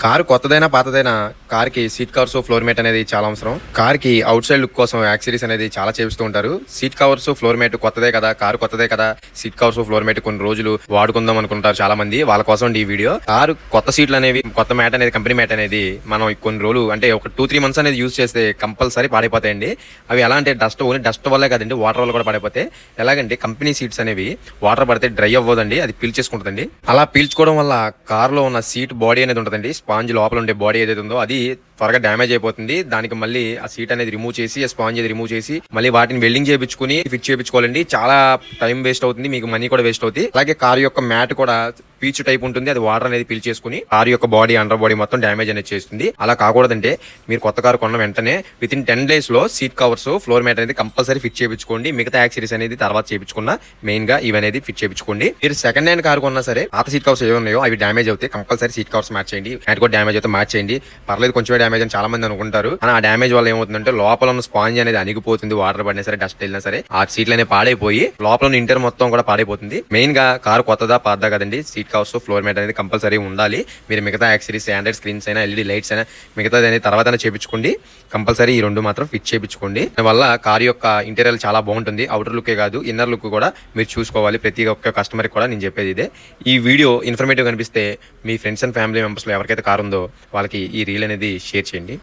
Car కొత్తదైనా పాతదైనా కార్కి seat covers floor mat అనేది చాలా అవసరం. కార్కి అవుట్ సైడ్ లుక్ కోసం యాక్సరీస్ అనేది చాలా చేపిస్తూ ఉంటారు. సీట్ కవర్స్ ఫ్లోర్ మ్యాట్ కొత్తదే కదా, కారు కొత్తదే కదా, సీట్ కవర్స్ ఫ్లోర్ మ్యాట్ కొన్ని రోజులు వాడుకుందాం అనుకుంటారు చాలా మంది. వాళ్ళ కోసం ఈ వీడియో. కారు కొత్త సీట్లు అనేవి, కొత్త మ్యాట్ అనేది, కంపెనీ మ్యాట్ అనేది మనం కొన్ని రోజులు అంటే ఒక 2-3 మంత్స్ అనేది యూజ్ చేస్తే కంపల్సరీ పాడైపోతాయండి. అవి ఎలా అంటే ఓన్లీ డస్ట్ వల్లే కదండి, వాటర్ వల్ల కూడా పాడైపోతాయి. ఎలాగంటే కంపెనీ సీట్స్ అనేవి వాటర్ పడితే డ్రై అవ్వదండి, అది పీల్చేసుకుంటుందండి. అలా పీల్చుకోవడం వల్ల కారులో ఉన్న సీట్ బాడీ అనేది ఉంటుందండి, స్పాంజ్ లోపల ఉండే బాడీ ఏదైతే ఉందో అది త్వరగా డ్యామేజ్ అయిపోతుంది. దానికి మళ్ళీ ఆ సీట్ అనేది రిమూవ్ చేసి, ఆ స్పాంజ్ అనేది రిమూవ్ చేసి మళ్ళీ వాటిని వెల్డింగ్ చేయించుకుని ఫిట్ చేయించుకోవాలండి. చాలా టైం వేస్ట్ అవుతుంది, మీకు మనీ కూడా వేస్ట్ అవుతుంది. అలాగే కారు యొక్క మ్యాట్ కూడా పీచు టైప్ ఉంటుంది, అది వాటర్ అనేది పీల్చేసుకుని కారు యొక్క బాడీ, అండర్ బాడీ మొత్తం డ్యామేజ్ అనేది చేస్తుంది. అలా కాకూడదంటే మీరు కొత్త కారు కొన్న వెంటనే విత్ ఇన్ 10 days లో సీట్ కవర్స్, ఫ్లోర్ మ్యాట్ అనేది కంపల్సరీ ఫిట్ చేయించుకోండి. మిగతా యాక్సరీస్ అనేది తర్వాత చేయించుకున్న మెయిన్ గా ఇవి అనేది ఫిట్ చేయించుకోండి. మీరు సెకండ్ హ్యాండ్ కారు కొన్నా సరే పాత సీట్ కవర్స్ ఏవి ఉన్నాయో అవి డ్యామేజ్ అవుతాయి, కంపల్సరీ సీట్ కవర్స్ మ్యాచ్ చేయండి. మ్యాట్ కూడా డ్యామేజ్ అయితే మ్యాచ్ చేయండి. పర్లేదు కొంచెం డ్యామేజ్ అని చాలా మంది అనుకుంటారు, ఆ డ్యామేజ్ వల్ల ఏమవుతుందంటే లోపల ఉన్న స్పాంజ్ అనేది అణిగిపోతుంది. వాటర్ పడినా సరే, డస్ట్ వెళ్ళినా సరే ఆ సీట్లు అనేవి పాడైపోయి లోపల ఉన్న ఇంటర్ మొత్తం కూడా పాడైపోతుంది. మెయిన్ గా కారు కొత్తదా పాతదా కదండి, సీట్ కవర్స్, ఫ్లోర్ మ్యాట్ అనేది కంపల్సరీ ఉండాలి. మీరు మిగతా యాక్సరీస్, ఆండ్రాయిడ్ స్క్రీన్స్ అయినా, ఎల్ఈడి లైట్స్ అయినా మిగతాది అనేది తర్వాత చేయించుకోండి. కంపల్సరీ ఈ రెండు మాత్రం ఫిట్ చేయించుకోండి. దానివల్ల కారు యొక్క ఇంటీరియర్ చాలా బాగుంటుంది. అవుటర్ లుక్ కాదు, ఇన్నర్ లుక్ కూడా మీరు చూసుకోవాలి. ప్రతి ఒక్క కస్టమర్ కూడా నేను చెప్పేది ఇదే. ఈ వీడియో ఇన్ఫర్మేటివ్ కనిపిస్తే మీ ఫ్రెండ్స్ అండ్ ఫ్యామిలీ మెంబర్స్ లో ఎవరికైతే కారు ఉందో వాళ్ళకి ఈ రీల్ అనేది షేర్ చేయండి.